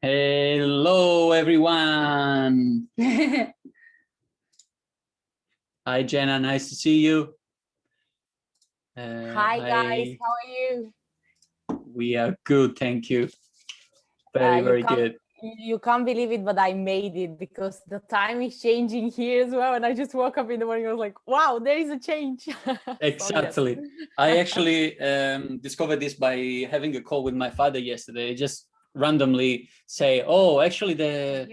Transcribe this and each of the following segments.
Hello, everyone. Hi, Jenna. Nice to see you. Hi, guys. How are you? We are good. Thank you. Very good. You can't believe it, but I made it because the time is changing here as well. And I just woke up in the morning. I was like, wow, there is a change. Exactly. So, yes. I actually discovered this by having a call with my father yesterday. Just randomly say, oh, actually the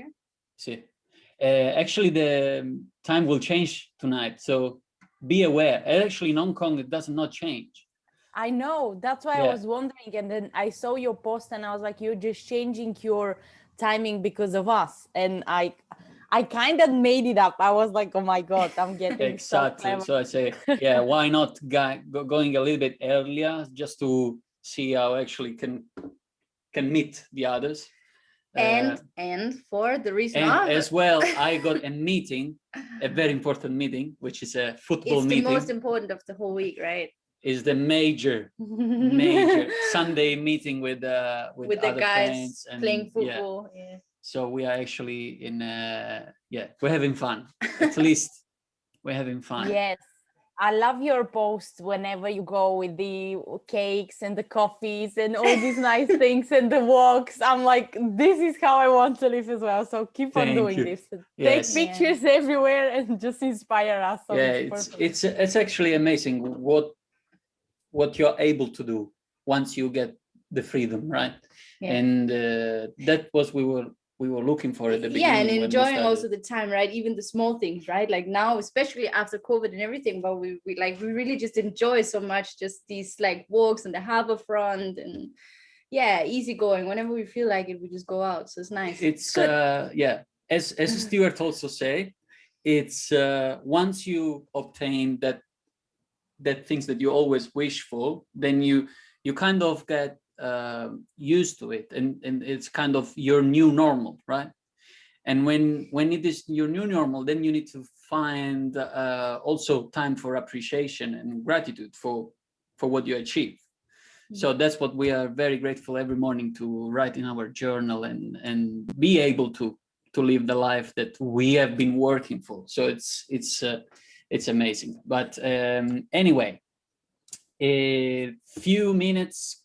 time will change tonight. So be aware. Actually, in Hong Kong, it does not change. I know. That's why I was wondering. And then I saw your post and I was like, you're just changing your timing because of us. And I kind of made it up. I was like, oh my God, I'm getting exactly. So I say, yeah, why not going a little bit earlier just to see how actually can meet the others. And for the reason as well, I got a meeting, a very important meeting, which is a football meeting. It's the most important of the whole week, right? Is the major Sunday meeting with the guys friends and playing football. Yeah. So we are actually in we're having fun. At least we're having fun. Yes. I love your posts whenever you go with the cakes and the coffees and all these nice things and the walks. I'm like, this is how I want to live as well. So keep on doing this. Yes. Take pictures everywhere and just inspire us. So it's actually amazing what you're able to do once you get the freedom, right? Yeah. And that was we were looking for at the beginning. Yeah, and enjoying also the time, right? Even the small things, right? Like now, especially after COVID and everything, but we really just enjoy so much just these like walks on the harbor front and easy going. Whenever we feel like it, we just go out. So it's nice. It's as Stuart also say, it's once you obtain that things that you always wish for, then you kind of get used to it, and it's kind of your new normal, right? And when it is your new normal, then you need to find also time for appreciation and gratitude for what you achieve. So that's what we are very grateful every morning to write in our journal and be able to live the life that we have been working for. So it's amazing. But anyway, a few minutes,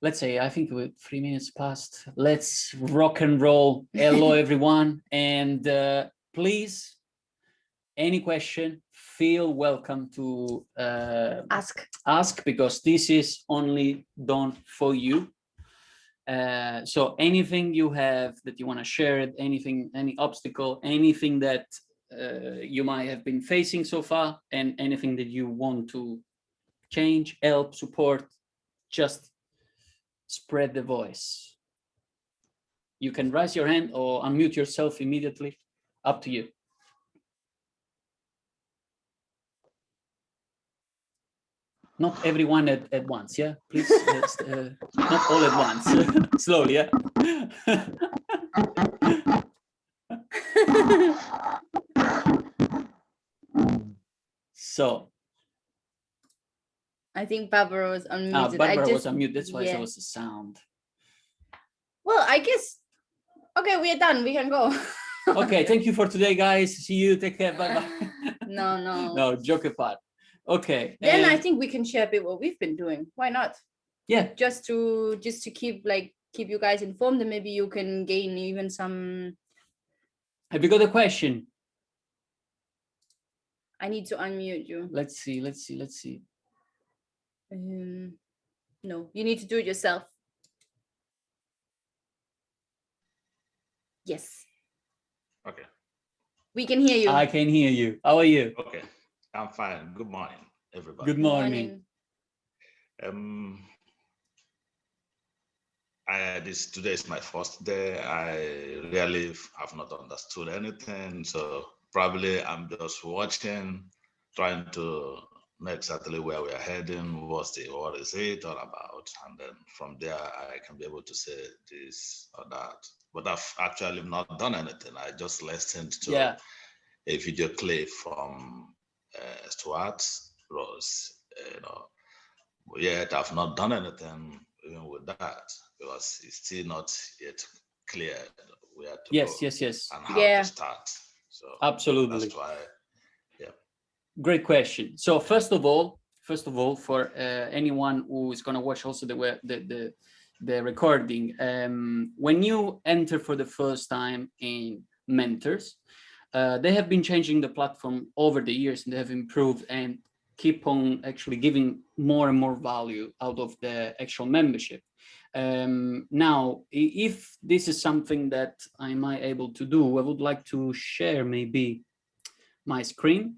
let's say, I think we're 3 minutes past. Let's rock and roll. Hello, everyone. And please, any question, feel welcome to ask, because this is only done for you. So anything you have that you want to share, anything, any obstacle, anything that you might have been facing so far, and anything that you want to change, help, support, just spread the voice. You can raise your hand or unmute yourself immediately. Up to you. Not everyone at once, yeah? Please, not all at once. Slowly, yeah? So. I think Barbara was unmuted. Barbara was unmuted, that's why there was a sound. Well, I guess, okay, we are done. We can go. Okay, thank you for today, guys. See you. Take care. Bye-bye. No, joke apart. Okay. Then I think we can share a bit what we've been doing. Why not? Yeah. Just to keep you guys informed, and maybe you can gain even some. Have you got a question? I need to unmute you. Let's see. No, you need to do it yourself. Yes. Okay. We can hear you. I can hear you. How are you? Okay, I'm fine. Good morning, everybody. Good morning. Today is my first day. I really have not understood anything, so probably I'm just watching, trying to know exactly where we are heading, what is it all about, and then from there I can be able to say this or that. But I've actually not done anything. I just listened to a video clip from Stuart Rose, Yet I've not done anything even with that, because it's still not yet clear where to Yes, go yes, yes. and how Yeah. to start. So Absolutely. that's why, Great question. So first of all, for anyone who is going to watch also the recording, when you enter for the first time in Mentors, they have been changing the platform over the years, and they have improved and keep on actually giving more and more value out of the actual membership. Now, if this is something that I might able to do, I would like to share maybe my screen.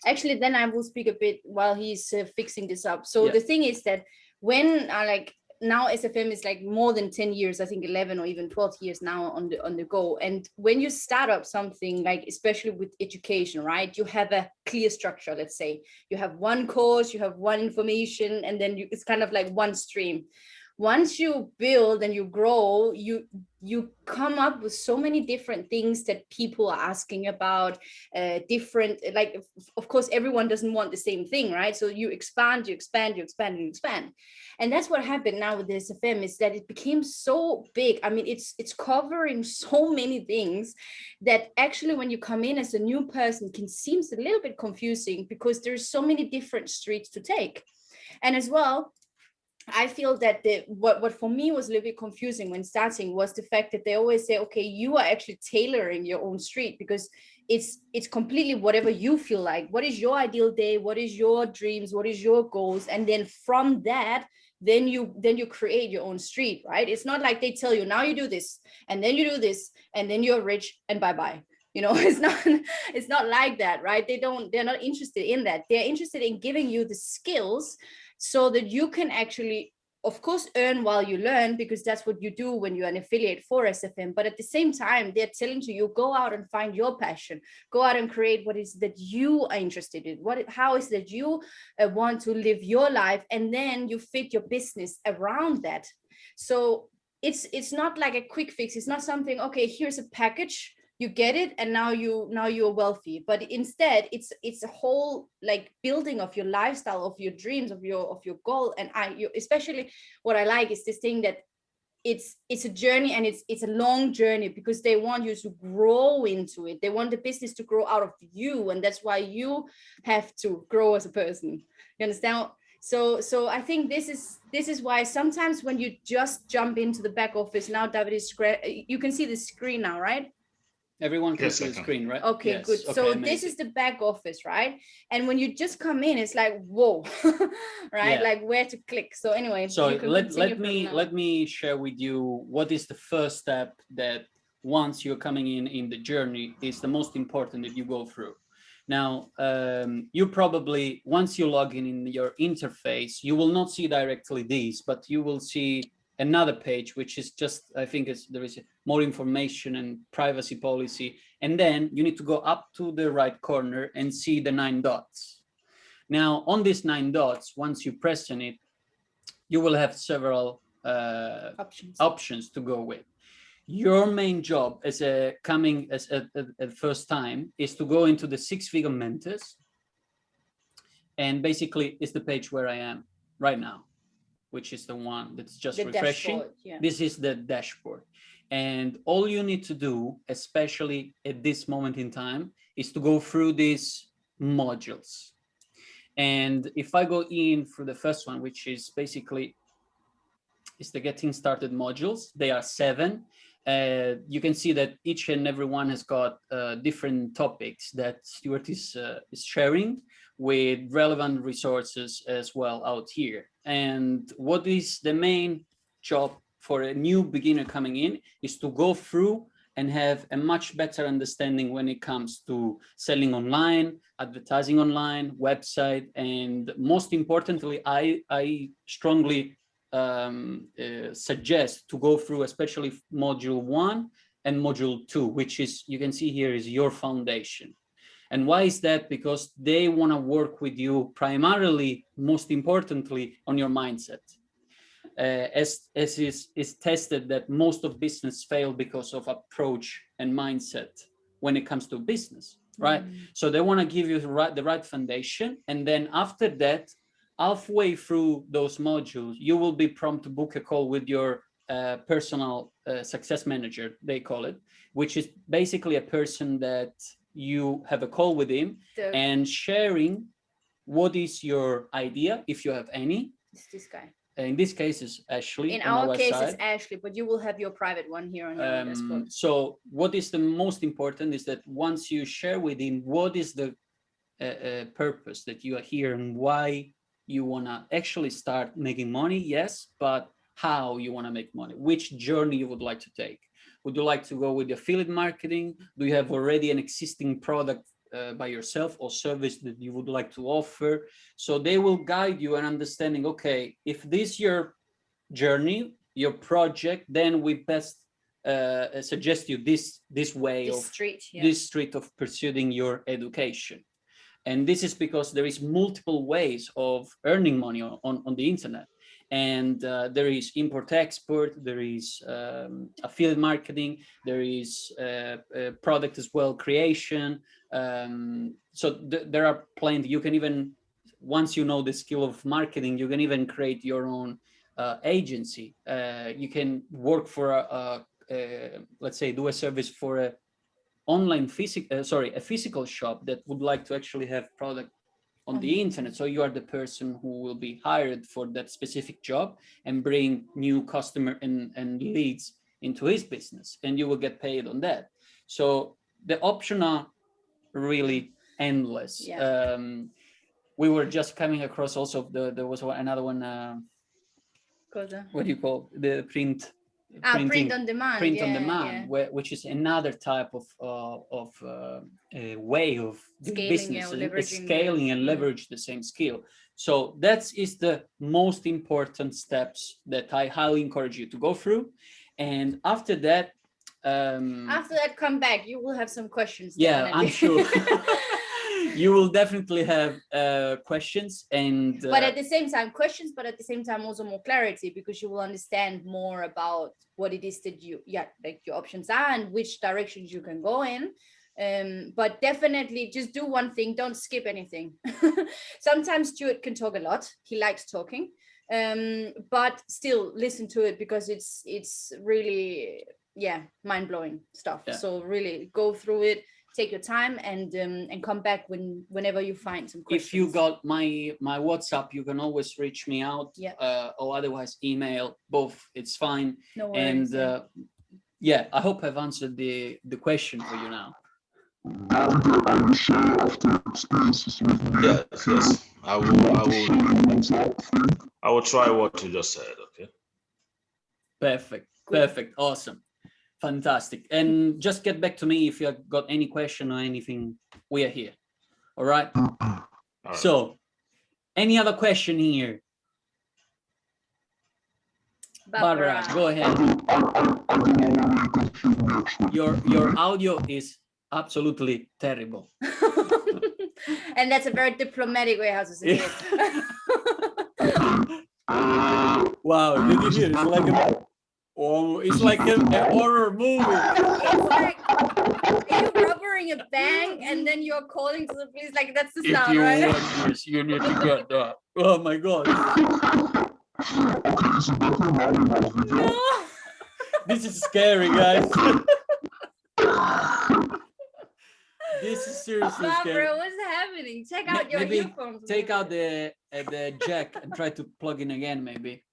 Actually, then I will speak a bit while he's fixing this up. So Yeah. the thing is that when I like now SFM is like more than 10 years, I think 11 or even 12 years now on the go. And when you start up something like, especially with education, right, you have a clear structure. Let's say you have one course, you have one information, and then it's kind of like one stream. Once you build and you grow, you come up with so many different things that people are asking about, different, like, of course, everyone doesn't want the same thing, right? So you expand, you expand, you expand, and you expand. And that's what happened now with the SFM, is that it became so big. I mean, it's covering so many things that actually when you come in as a new person can seem a little bit confusing, because there's so many different streets to take. And as well, I feel that what for me was a little bit confusing when starting was the fact that they always say, okay, you are actually tailoring your own street, because it's completely whatever you feel like. What is your ideal day? What is your dreams? What is your goals? And then from that, then you create your own street, right? It's not like they tell you, now you do this, and then you do this, and then you're rich and bye-bye. You know, it's not like that, right? They're not interested in that. They're interested in giving you the skills so that you can actually, of course, earn while you learn, because that's what you do when you're an affiliate for SFM. But at the same time, they're telling you, go out and find your passion, go out and create what is that you are interested in, how is that you want to live your life, and then you fit your business around that. So it's not like a quick fix. It's not something, okay, here's a package, you get it, and now you're wealthy. But instead, it's a whole like building of your lifestyle, of your dreams, of your goal. And especially what I like is this thing that it's a journey, and it's a long journey, because they want you to grow into it. They want the business to grow out of you, and that's why you have to grow as a person. You understand? So I think this is why sometimes when you just jump into the back office now, David is you can see the screen now, right? Everyone can Yes, see I the can. screen, right? Okay, Yes. good. Okay, So amazing. this is the back office, right? And when you just come in, it's like, whoa, right? Yeah. Like where to click. So anyway, So you can let me share with you what is the first step that once you're coming in the journey is the most important that you go through. Now, you probably, once you log in your interface, you will not see directly these, but you will see another page, which is just, I think there is more information and privacy policy. And then you need to go up to the right corner and see the 9 dots. Now, on these 9 dots, once you press on it, you will have several options to go with. Your main job as a first time is to go into the 6-figure mentors, and basically it's the page where I am right now, which is the one that's just the refreshing. dashboard, yeah. This is the dashboard, and all you need to do, especially at this moment in time, is to go through these modules. And if I go in through the first one, which is basically is the getting started modules, they are 7. You can see that each and every one has got different topics that Stuart is sharing with relevant resources as well out here. And what is the main job for a new beginner coming in is to go through and have a much better understanding when it comes to selling online, advertising online, website, and most importantly, I strongly suggest to go through especially module 1 and module 2, which is, you can see here, is your foundation. And why is that? Because they want to work with you primarily, most importantly, on your mindset. As is tested that most of business fail because of approach and mindset when it comes to business, right? So they want to give you the right foundation, and then after that, halfway through those modules, you will be prompted to book a call with your personal success manager, they call it, which is basically a person that you have a call with him and sharing what is your idea, if you have any. It's this guy. In this case, is Ashley. In on our case, side. it's Ashley, but you will have your private one here on your dashboard. So what is the most important is that once you share with him what is the purpose that you are here and why you want to actually start making money, yes, but how you want to make money, which journey you would like to take. Would you like to go with affiliate marketing? Do you have already an existing product by yourself or service that you would like to offer? So they will guide you in understanding, okay, if this is your journey, your project, then we best suggest you this way This of street, yeah. this street of pursuing your education. And this is because there is multiple ways of earning money on the internet. And there is import-export, there is affiliate marketing, there is product as well creation. So there are plenty. You can even, once you know the skill of marketing, you can even create your own agency. You can work for let's say, do a service for a online a physical shop that would like to actually have product on the internet. So you are the person who will be hired for that specific job and bring new customer and leads into his business, and you will get paid on that. So the options are really endless. Yeah. We were just coming across also there was another one. What do you call the print on demand. Print on demand, which is another type of a way of doing business, scaling and leverage the same skill. So that is the most important steps that I highly encourage you to go through. And after that, come back. You will have some questions. Yeah, I'm sure. You will definitely have questions, and but at the same time also more clarity, because you will understand more about what it is that your options are and which directions you can go in. But definitely just do one thing, don't skip anything. Sometimes Stuart can talk a lot, he likes talking, but still listen to it, because it's really mind-blowing stuff. So really go through it, take your time, and come back whenever you find some questions. If you got my WhatsApp, you can always reach me out, or otherwise email, both, it's fine. No worries. And I hope I've answered the question for you now. Yes. I will try what you just said. Okay. Perfect. Awesome. Fantastic. And just get back to me if you got any question or anything. We are here. All right. So, any other question here? Barbara, go ahead. Your audio is absolutely terrible. And that's a very diplomatic way how to say it. Wow, did you hear? It's like a horror movie. It's like you're rubbering a bank and then you're calling to the police. Like, that's the sound, right? If you want this, you need to get that. Oh my God. No. This is scary, guys. This is seriously scary. Barbara, what's happening? Check out your earphones. Take out the jack and try to plug in again, maybe.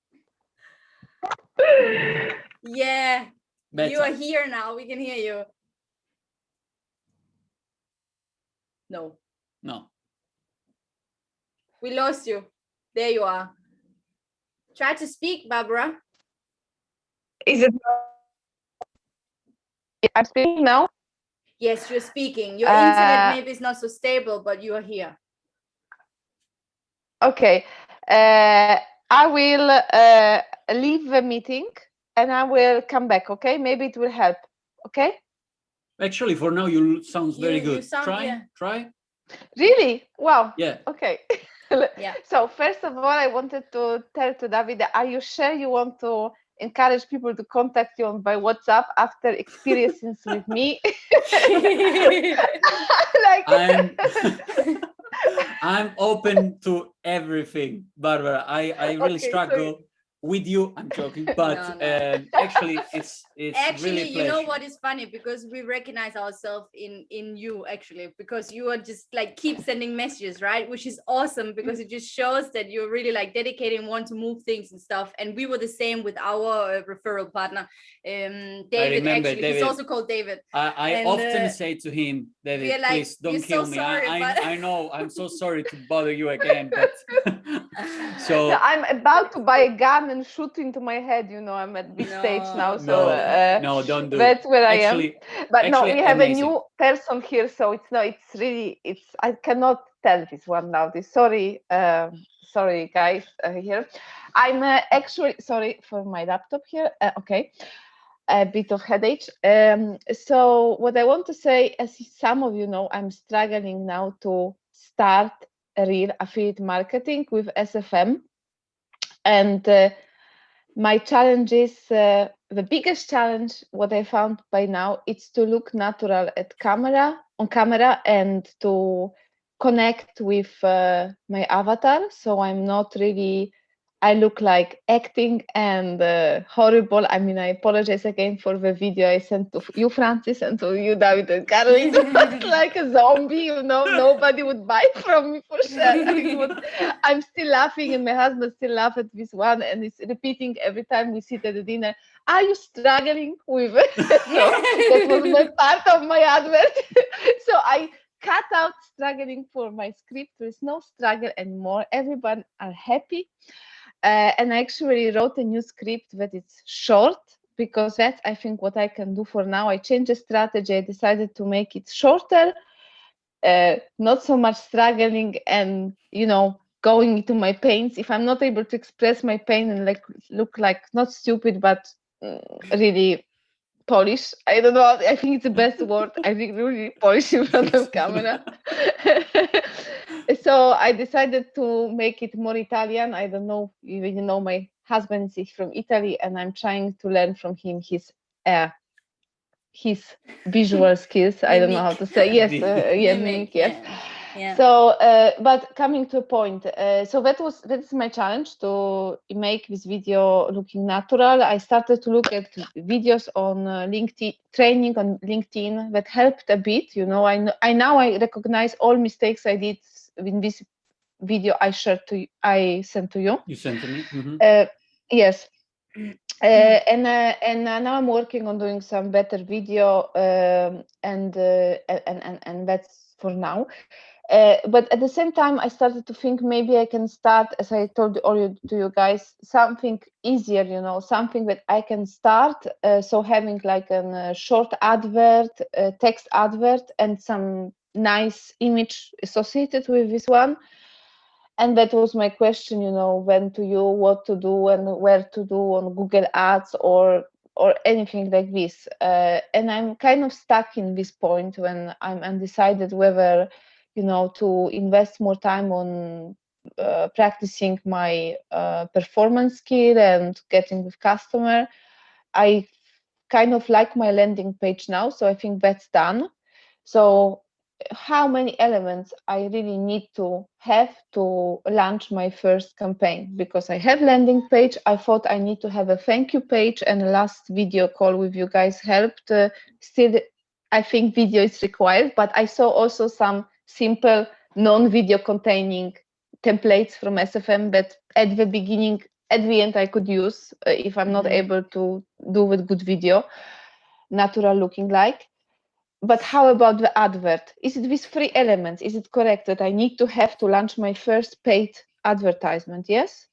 Yeah. Better. You are here now. We can hear you. No. We lost you. There you are. Try to speak, Barbara. Is it? I'm speaking now? Yes, you're speaking. Your internet maybe is not so stable, but you are here. Okay. I will leave the meeting and I will come back, okay? Maybe it will help, okay? Actually, for now, you sounds very good. Try. Really? Wow. Yeah. Okay. Yeah. So first of all, I wanted to tell to David, are you sure you want to encourage people to contact you by WhatsApp after experiences with me? I'm open to everything, Barbara. I really struggle with you. I'm joking, but No. actually, it's Actually, really a you know pleasure. what is funny, because we recognize ourselves in you, actually, because you are just like keep sending messages, right? Which is awesome, because it just shows that you're really like dedicated and want to move things and stuff. And we were the same with our referral partner, David. remember Actually, he's David. also called David. I And, often say to him, we're David, like, please "We're don't so kill me. sorry, but-" I know, I'm so sorry to bother you again, but so No, I'm about to buy a gun and shoot into my head. You know, I'm at this stage now, No, so no, don't do it. that's where I am. Actually, But no, we have amazing. a new person here, so it's no, it's really, it's, I cannot tell this one now. This sorry, sorry guys here. I'm actually sorry for my laptop here. Okay, a bit of headache. So what I want to say, as some of you know, I'm struggling now to start a real affiliate marketing with SFM, and my challenge is the biggest challenge. What I found by now, it's to look natural on camera and to connect with my avatar. So I'm not really, I look like acting and horrible. I mean, I apologize again for the video I sent to you, Francis, and to you, David and Caroline. It was like a zombie, you know, nobody would buy from me for sure. I'm still laughing, and my husband still laughs at this one, and it's repeating every time we sit at the dinner. Are you struggling with it? So that was my part of my advert. So I cut out struggling for my script. There is no struggle anymore. Everyone are happy. And I actually wrote a new script that it's short, because that's, I think, what I can do for now. I changed the strategy. I decided to make it shorter, not so much struggling and, you know, going into my pains. If I'm not able to express my pain and like look like not stupid, but really polish, I don't know, I think it's the best word. I think really polish in front of camera. So I decided to make it more Italian. I don't know, you know, my husband is from Italy, and I'm trying to learn from him his visual skills. I don't know how to say. Yes, mimic, yes. Yeah. So, but coming to a point, so that's my challenge, to make this video looking natural. I started to look at videos on LinkedIn, training on LinkedIn, that helped a bit. You know, I now recognize all mistakes I did in this video I sent to you. You sent to me. Yes. And now I'm working on doing some better video, and that's for now. But at the same time, I started to think maybe I can start, as I told to you guys, something easier, you know, something that I can start. So having like a short advert, text advert, and some nice image associated with this one. And that was my question, you know, when to you, what to do, and where to do on Google Ads or anything like this. And I'm kind of stuck in this point when I'm undecided whether, you know, to invest more time on practicing my performance skill and getting with customer. I kind of like my landing page now, so I think that's done. So how many elements I really need to have to launch my first campaign? Because I have landing page, I thought I need to have a thank you page, and the last video call with you guys helped. Still, I think video is required, but I saw also some simple non-video containing templates from SFM that at the beginning, at the end I could use if I'm not able to do with good video, natural looking like. But how about the advert? Is it these 3 elements? Is it correct that I need to have to launch my first paid advertisement? Yes?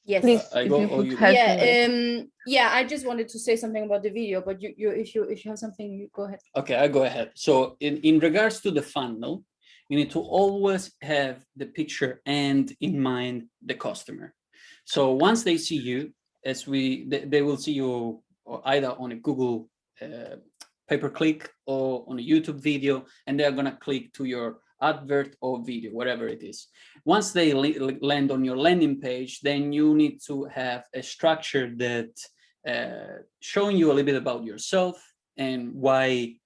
Yes. Please, I if go, you or could you help Yeah. me. Yeah. I just wanted to say something about the video, but you if you have something, you go ahead. Okay, I go ahead. So in regards to the funnel, you need to always have the picture and in mind the customer. So once they see you, they will see you either on a Google pay-per-click or on a YouTube video, and they're gonna click to your advert or video, whatever it is. Once they land on your landing page, then you need to have a structure that showing you a little bit about yourself and why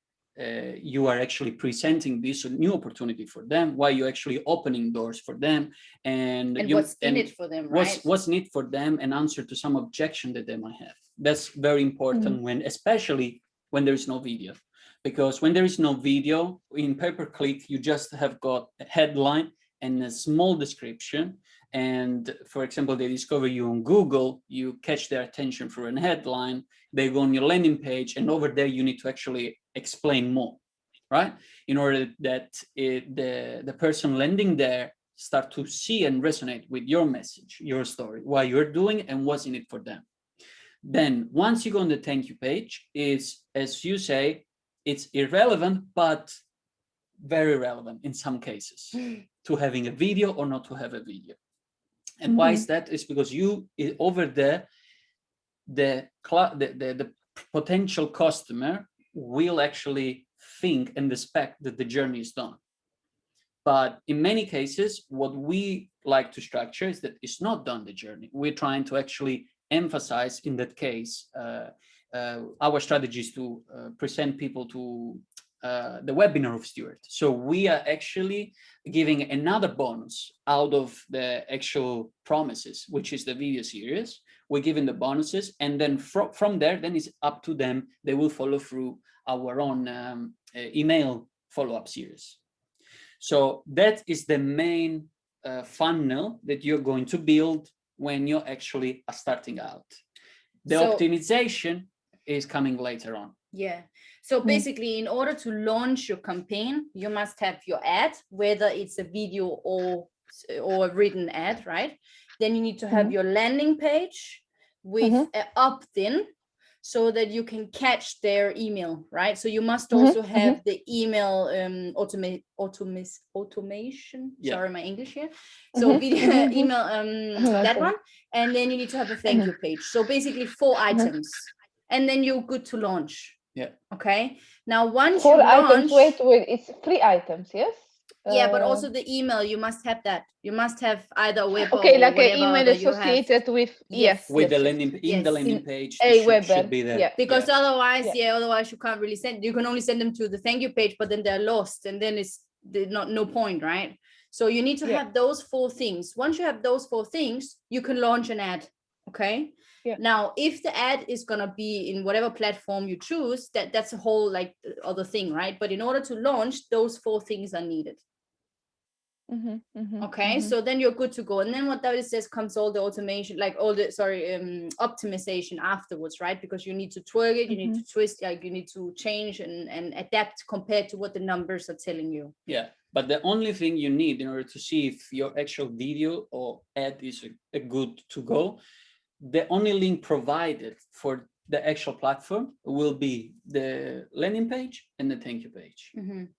you are actually presenting this new opportunity for them, why you're actually opening doors for them, and what's in it for them, right? What's in it for them, and answer to some objection that they might have. That's very important when, especially when there is no video, because when there is no video in pay-per-click, you just have got a headline and a small description. And for example, they discover you on Google, you catch their attention through a headline, they go on your landing page, and over there you need to actually explain more, right? In order that the person landing there start to see and resonate with your message, your story, what you're doing and what's in it for them. Then once you go on the thank you page, is, as you say, it's irrelevant, but very relevant in some cases to having a video or not to have a video. And why is that? Is because you over there, the potential customer will actually think and expect that the journey is done. But in many cases, what we like to structure is that it's not done the journey. We're trying to actually emphasize in that case, our strategy is to present people to the webinar of Stuart. So we are actually giving another bonus out of the actual promises, which is the video series. We're giving the bonuses, and then from there, then it's up to them. They will follow through our own email follow-up series. So that is the main funnel that you're going to build when you actually are starting out. The optimization is coming later on. Yeah. So basically, in order to launch your campaign, you must have your ad, whether it's a video or a written ad, right? Then you need to have your landing page with an opt-in, so that you can catch their email, right? So you must also have the email automation. Yeah. Sorry, my English here. So video email that one, and then you need to have a thank you page. So basically 4 items, and then you're good to launch. Yeah. Okay. Now once 4 you launch, items. Wait. It's 3 items. Yes. Yeah, but also the email, you must have that. You must have either a web okay, or like whatever an email that you associated have. with With the yes. landing Yes. the landing page, A should be there. Yeah. Because otherwise, Yeah. otherwise you can't really send. You can only send them to the thank you page, but then they're lost, and then it's no point, right? So you need to have those 4 things. Once you have those 4 things, you can launch an ad. Okay. Yeah. Now, if the ad is gonna be in whatever platform you choose, that's a whole like other thing, right? But in order to launch, those 4 things are needed. Okay, so then you're good to go. And then what David says comes all the automation, like all the optimization afterwards, right? Because you need to twerk it, you need to twist, like you need to change and adapt compared to what the numbers are telling you. Yeah, but the only thing you need in order to see if your actual video or ad is a good to go, the only link provided for the actual platform will be the landing page and the thank you page.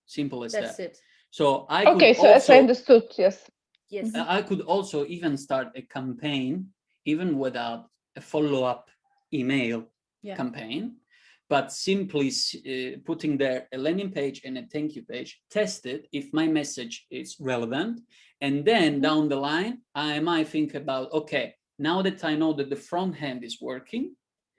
Simple as That's that. it. So I okay, could so as I also, understood, yes. Yes. I could also even start a campaign even without a follow-up email campaign, but simply putting there a landing page and a thank you page, test it if my message is relevant, and then down the line I might think about, okay, now that I know that the front end is working,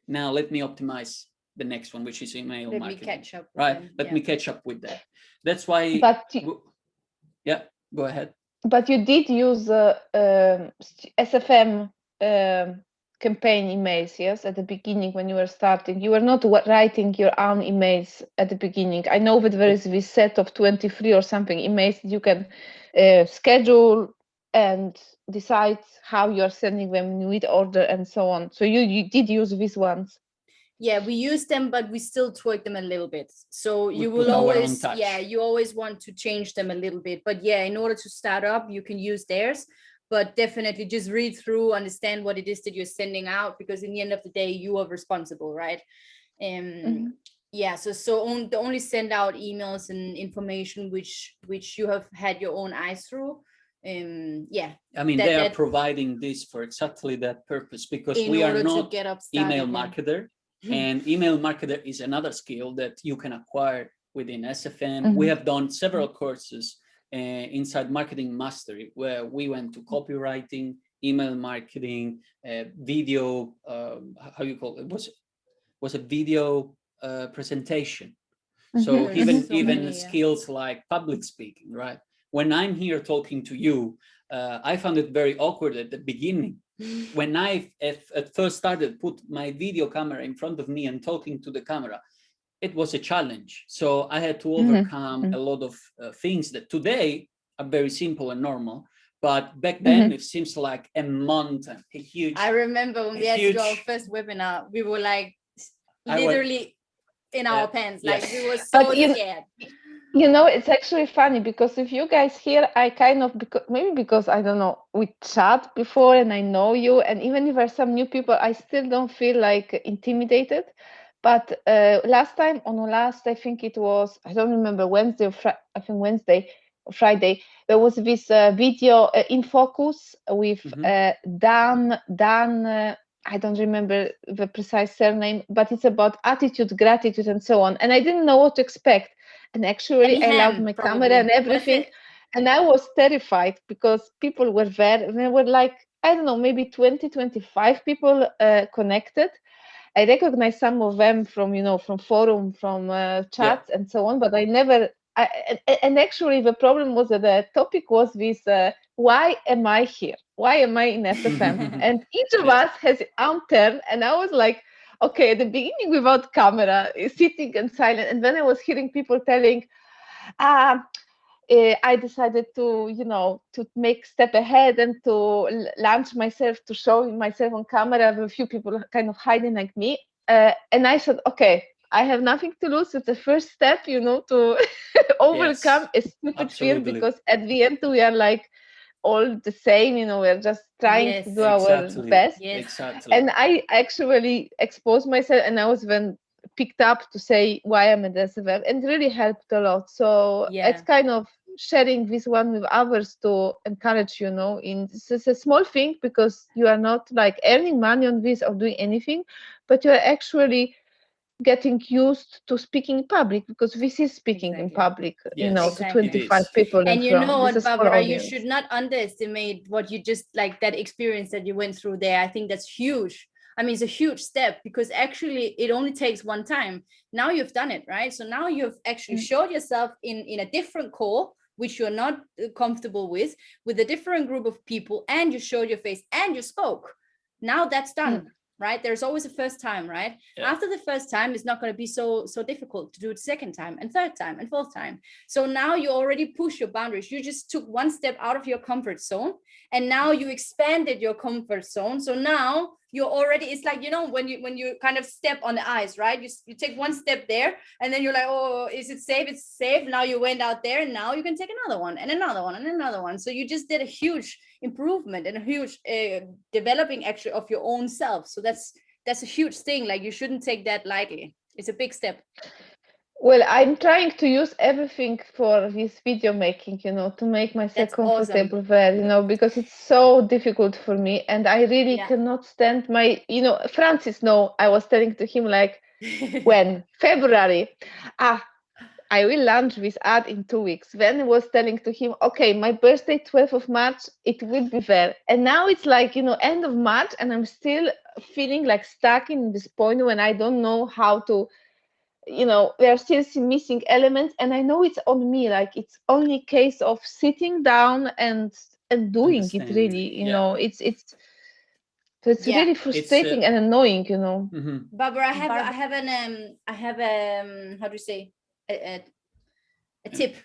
now let me optimize the next one, which is email marketing. Let me catch up. Right. Let me catch up with that. That's why. But go ahead. But you did use SFM campaign emails, yes, at the beginning when you were starting. You were not writing your own emails at the beginning. I know that there is this set of 23 or something emails that you can schedule and decide how you are sending them in which order and so on. So you did use these ones. Yeah, we use them, but we still twerk them a little bit. So you put will our own always, touch. you always want to change them a little bit. But yeah, in order to start up, you can use theirs, but definitely just read through, understand what it is that you're sending out, because in the end of the day, you are responsible, right? Yeah, so only send out emails and information which you have had your own eyes through. I mean, they are providing this for exactly that purpose, because we are not email marketer. And email marketer is another skill that you can acquire within SFM. We have done several courses inside Marketing Mastery, where we went to copywriting, email marketing, video, how you call it, was a video presentation. So There's even so even many, yeah. skills like public speaking, right? When I'm here talking to you, I found it very awkward at the beginning. When I at first started put my video camera in front of me and talking to the camera, it was a challenge. So I had to overcome a lot of things that today are very simple and normal. But back then it seems like a mountain, a huge. I remember when we had to do our first webinar, we were like literally in our pants, like we were so scared. You know, it's actually funny because if you guys here, I kind of, maybe because I don't know, we chat before and I know you, and even if there are some new people, I still don't feel like intimidated. But last time I think it was, I don't remember, Wednesday or I think Wednesday or Friday, there was this video in focus with Dan, I don't remember the precise surname, but it's about attitude, gratitude, and so on. And I didn't know what to expect. And actually, I loved my camera and everything. And I was terrified because people were there and there were like, I don't know, maybe 20, 25 people connected. I recognized some of them from, you know, from forum, from chats and so on, but I never, and actually the problem was that the topic was this, why am I here? Why am I in SFM? And each of us has its own turn. And I was like, okay, at the beginning without camera, sitting and silent. And then I was hearing people telling, I decided to, you know, to make step ahead and to launch myself, to show myself on camera. With a few people kind of hiding like me. And I said, okay, I have nothing to lose. It's the first step, you know, to overcome a stupid fear, because at the end we are like all the same, you know, we're just trying to do our best. And I actually exposed myself, and I was then picked up to say why I'm at SFM, and really helped a lot. So it's kind of sharing this one with others to encourage, you know, it's a small thing, because you are not like earning money on this or doing anything, but you're actually getting used to speaking in public, because this is speaking in public, you know, to 25 people. And you know what, Barbara, you should not underestimate what you just like, that experience that you went through there. I think that's huge. I mean, it's a huge step, because actually it only takes one time. Now you've done it, right? So now you've actually showed yourself in a different call, which you're not comfortable with a different group of people, and you showed your face and you spoke. Now that's done. Right? There's always a first time, right? After the first time, it's not going to be so difficult to do it second time and third time and fourth time. So now you already push your boundaries. You just took one step out of your comfort zone, and now you expanded your comfort zone. So now you're already, it's like, you know, when you kind of step on the ice, right? You take one step there, and then you're like, oh, is it safe? It's safe. Now you went out there, and now you can take another one and another one and another one. So you just did a huge improvement and a huge developing actually of your own self. So that's a huge thing. Like, you shouldn't take that lightly. It's a big step. Well, I'm trying to use everything for this video making, you know, to make myself comfortable there, you know, because it's so difficult for me, and I really cannot stand my, you know, Francis, no, I was telling to him like, when February, I will launch this ad in 2 weeks. Then I was telling to him, okay, my birthday, 12th of March, it will be there. And now it's like, you know, end of March, and I'm still feeling like stuck in this point when I don't know how to, you know, there are still some missing elements, and I know it's on me. Like, it's only a case of sitting down and doing it. Really, you know, it's really frustrating and annoying, you know. Barbara, I have how do you say, a tip.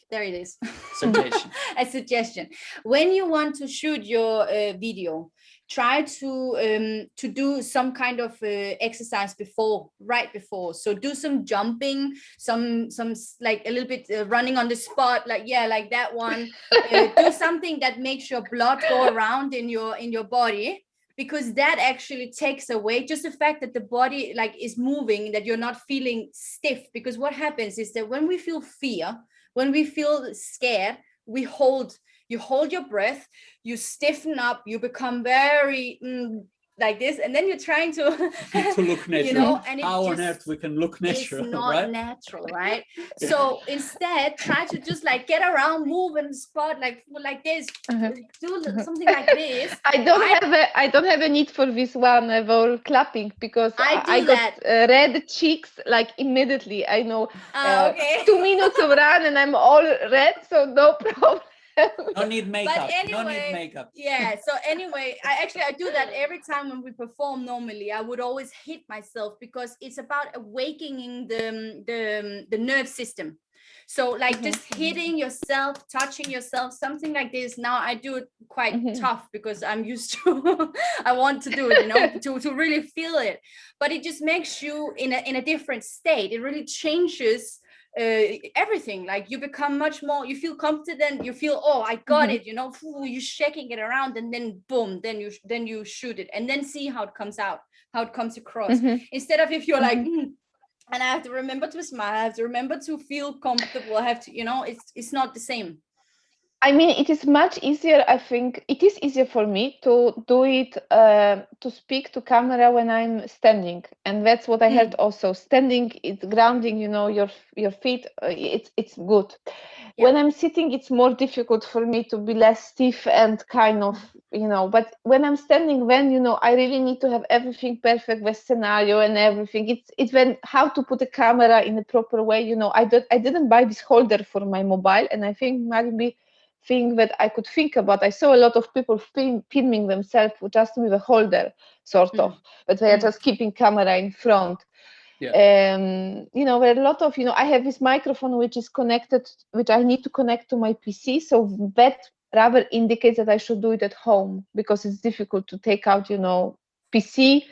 There it is. Suggestion. A suggestion. When you want to shoot your video, try to do some kind of exercise right before. So do some jumping, some like a little bit running on the spot, like like that one. Do something that makes your blood go around in your body, because that actually takes away just the fact that the body like is moving, that you're not feeling stiff. Because what happens is that when we feel fear, when we feel scared, you hold your breath, you stiffen up, you become very like this, and then you're trying to To look natural. you know, and it How on just earth we can look natural, it's not right? natural, right? So instead, try to just like get around, move in the spot, like this, do something like this. I don't have a need for this one for clapping, because I do got red cheeks like immediately. I know Okay. 2 minutes of run and I'm all red, so no problem. No need makeup. No need anyway, makeup. Yeah, so anyway, I do that every time when we perform. Normally I would always hit myself, because it's about awakening the nerve system. So like just hitting yourself, touching yourself, something like this. Now I do it quite tough, because I'm used to I want to do it, you know, to really feel it. But it just makes you in a different state. It really changes everything. Like you become much more, you feel confident, you feel, oh, I got it, you know, you're shaking it around, and then boom, then you shoot it, and then see how it comes out, how it comes across. Instead of if you're like and I have to remember to smile, I have to remember to feel comfortable, I have to, you know, it's not the same. I mean, it is much easier. I think it is easier for me to do it, to speak to camera when I'm standing, and that's what I heard also. Standing, it's grounding, you know, your feet. It's good. Yeah. When I'm sitting, it's more difficult for me to be less stiff and kind of, you know. But when I'm standing, then, you know, I really need to have everything perfect with scenario and everything. It's when how to put a camera in a proper way. You know, I didn't buy this holder for my mobile, and I think maybe thing that I could think about. I saw a lot of people filming themselves just with a holder, sort of, but they are just keeping camera in front. Yeah. You know, there are a lot of, you know, I have this microphone which is connected, which I need to connect to my PC. So that rather indicates that I should do it at home, because it's difficult to take out, you know, PC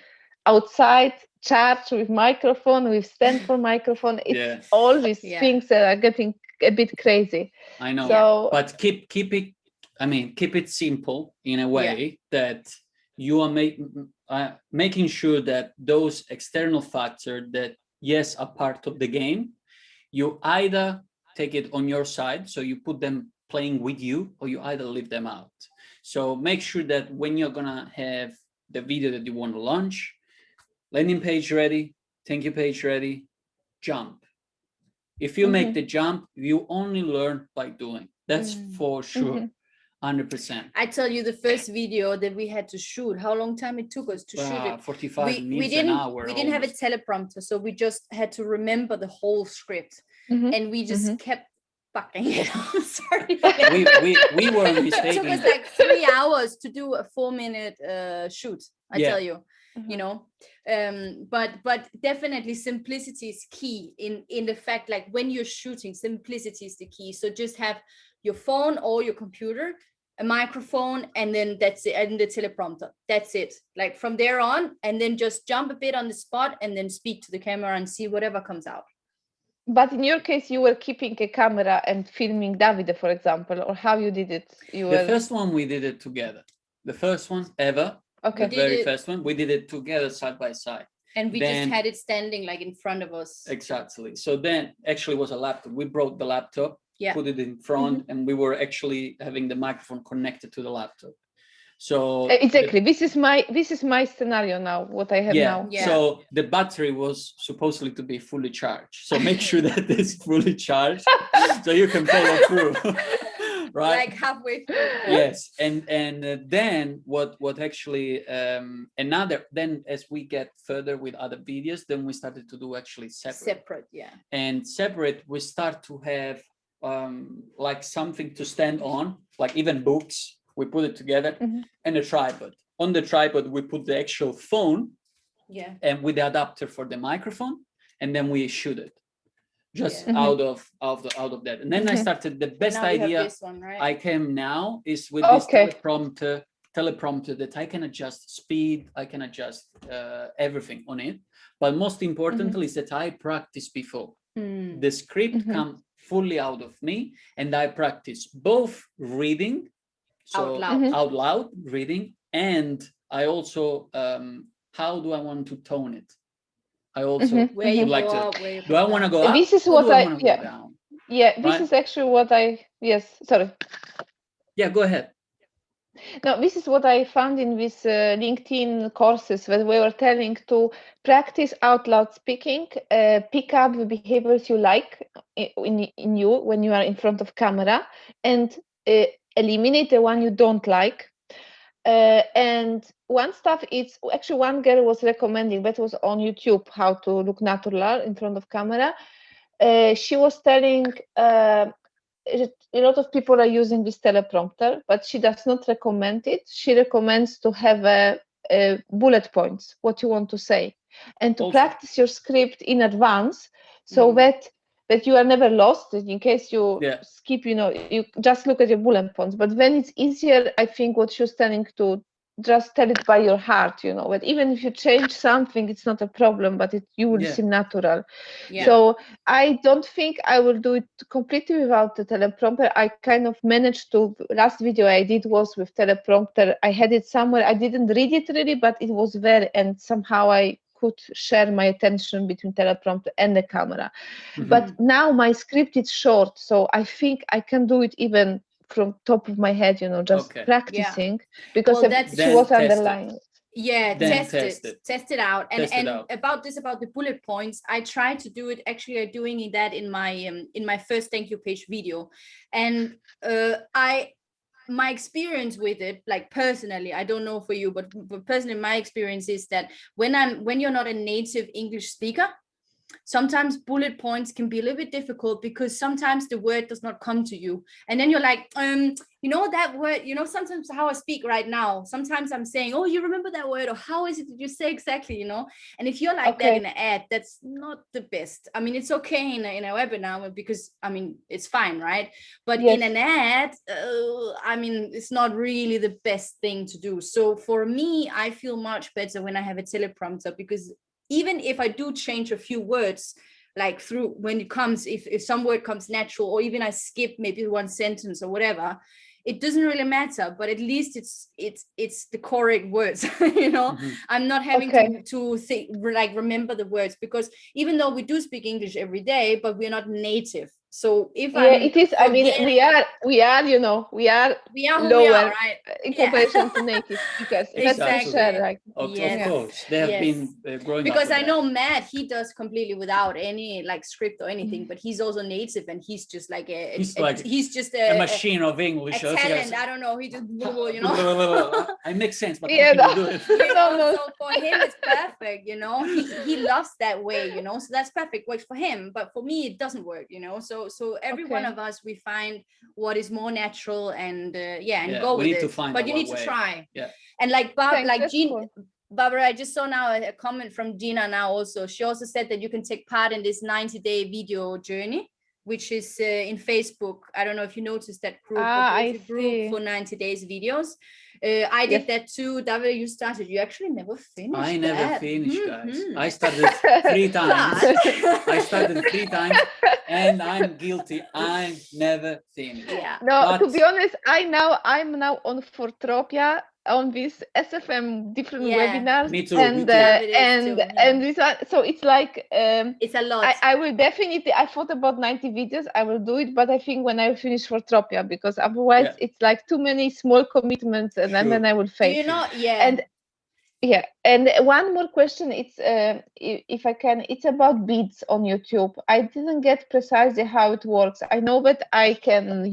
outside, charge with microphone, with stand for microphone. It's all these things that are getting a bit crazy. I know, so, but keep it. I mean, keep it simple in a way that you are making sure that those external factors that are part of the game, you either take it on your side, so you put them playing with you, or you either leave them out. So make sure that when you're gonna have the video that you want to launch, landing page ready, thank you page ready, jump. If you make the jump, you only learn by doing. That's for sure, 100%. I tell you, the first video that we had to shoot, how long time it took us to shoot it? 45 minutes, an hour. We didn't have a teleprompter, so we just had to remember the whole script, and we just kept fucking it. Sorry. we were mistaken. It took us like 3 hours to do a 4-minute shoot. I tell you. You know, but definitely simplicity is key in the fact, like when you're shooting, simplicity is the key. So just have your phone or your computer, a microphone, and then that's it, and the teleprompter. That's it. Like from there on, and then just jump a bit on the spot, and then speak to the camera and see whatever comes out. But in your case, you were keeping a camera and filming Davide, for example, or how you did it? The first one we did it together. The first one ever. Okay. The very first one, we did it together side by side. And we just had it standing like in front of us. Exactly. So then actually it was a laptop. We brought the laptop, put it in front, and we were actually having the microphone connected to the laptop. So exactly, this is my scenario now, what I have now. Yeah. So the battery was supposedly to be fully charged. So make sure that it's fully charged so you can follow through. Right, like halfway through. Yes, and then what actually then as we get further with other videos, then we started to do actually separate, and separate we start to have like something to stand on, like even books, we put it together, and a tripod. On the tripod we put the actual phone, and with the adapter for the microphone, and then we shoot it. Just out of that, and then I started the best idea one, right? I came now is with this teleprompter that I can adjust speed, I can adjust everything on it. But most importantly is that I practice before. The script comes fully out of me, and I practice both reading, so out loud reading, and I also how do I want to tone it. I also would like to. Do I want to go up? This is what I go down? Yeah, this is actually what I. Yes, sorry. Yeah, go ahead. No, this is what I found in these LinkedIn courses, that we were telling to practice out loud speaking, pick up the behaviors you like in you when you are in front of camera, and eliminate the one you don't like. And one stuff is actually, one girl was recommending, that was on YouTube, how to look natural in front of camera. She was telling a lot of people are using this teleprompter, but she does not recommend it. She recommends to have a bullet points, what you want to say, and to Also. practice your script in advance, so that you are never lost in case you skip, you just look at your bullet points. But then it's easier, I think, what she's telling to just tell it by your heart, but even if you change something, it's not a problem, but you will seem natural. So I don't think I will do it completely without the teleprompter. I kind of managed to, last video I did was with teleprompter. I had it somewhere. I didn't read it really, but it was there, and somehow I could share my attention between teleprompter and the camera. But now my script is short, so I think I can do it even from top of my head, just practicing, because she was underlying. Test it out. And about the bullet points, I try to do it. Actually, I'm doing that in my first thank you page video, and my experience with it, like personally, I don't know for you, but personally, my experience is that when you're not a native English speaker, sometimes bullet points can be a little bit difficult, because sometimes the word does not come to you, and then you're like, that word, sometimes how I speak right now, sometimes I'm saying, oh, you remember that word, or how is it that you say exactly, and if you're like that in an ad, that's not the best. I mean, it's okay in a webinar, because I mean, it's fine, right? But in an ad, I mean, it's not really the best thing to do. So for me, I feel much better when I have a teleprompter, because even if I do change a few words, like through when it comes, if some word comes natural, or even I skip maybe one sentence or whatever, it doesn't really matter, but at least it's the correct words. I'm not having to think, like, remember the words, because even though we do speak English every day, but we're not native. So if it is, I mean, we are we are lower we are, right? in comparison to native speakers. Exactly. Of course, they have been growing because up I know Matt, he does completely without any like script or anything, but he's also native, and he's just like he's just a machine of English. A talent. I don't know. He just I make sense, but how can you do it? So for him, it's perfect. He loves that way. So that's perfect. Works for him, but for me, it doesn't work. So every one of us, we find what is more natural, and go with it. But you need to try. And like Barbara, I just saw now a comment from Gina now also. She also said that you can take part in this 90-day video journey, which is in Facebook. I don't know if you noticed that group, but there's a group for 90 days videos. I did that too. David, you started. You actually never finished. I never finished, guys. I started 3 times. And I'm guilty. I never finished. To be honest, I'm now on Fortropia, on this SFM different webinars. Me too. And this one, so it's like it's a lot. I will definitely, I thought about 90 videos, I will do it, but I think when I finish Fortropia, because otherwise it's like too many small commitments, and then I will fail. And one more question, it's if I can, it's about bids on YouTube. I didn't get precisely how it works. I know that I can,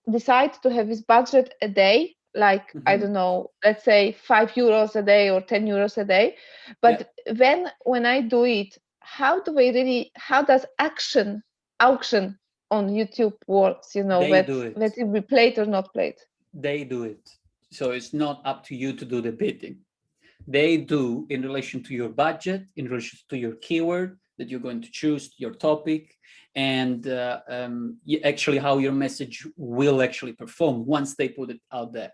decide to have this budget a day, like I don't know, let's say €5 a day or €10 a day. But then when I do it, how does auction on YouTube works? That it be played or not played? They do it. So it's not up to you to do the bidding. They do in relation to your budget, in relation to your keyword that you're going to choose, your topic, and actually how your message will actually perform once they put it out there.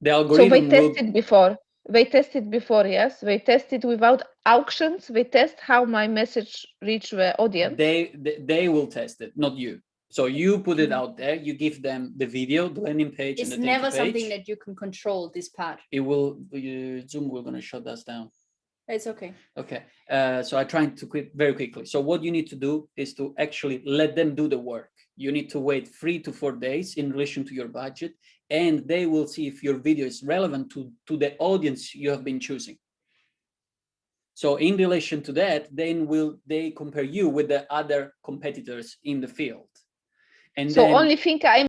The algorithm. So they tested before. They tested before, yes. They tested without auctions. They test how my message reach the audience. They will test it, not you. So you put it out there, you give them the video, the landing page. It's never something that you can control, this part. It will, Zoom, we're going to shut us down. It's okay. Okay. So I'm trying to quit very quickly. So what you need to do is to actually let them do the work. You need to wait 3 to 4 days in relation to your budget, and they will see if your video is relevant to the audience you have been choosing. So in relation to that, then they compare you with the other competitors in the field. And So then, only thing I'm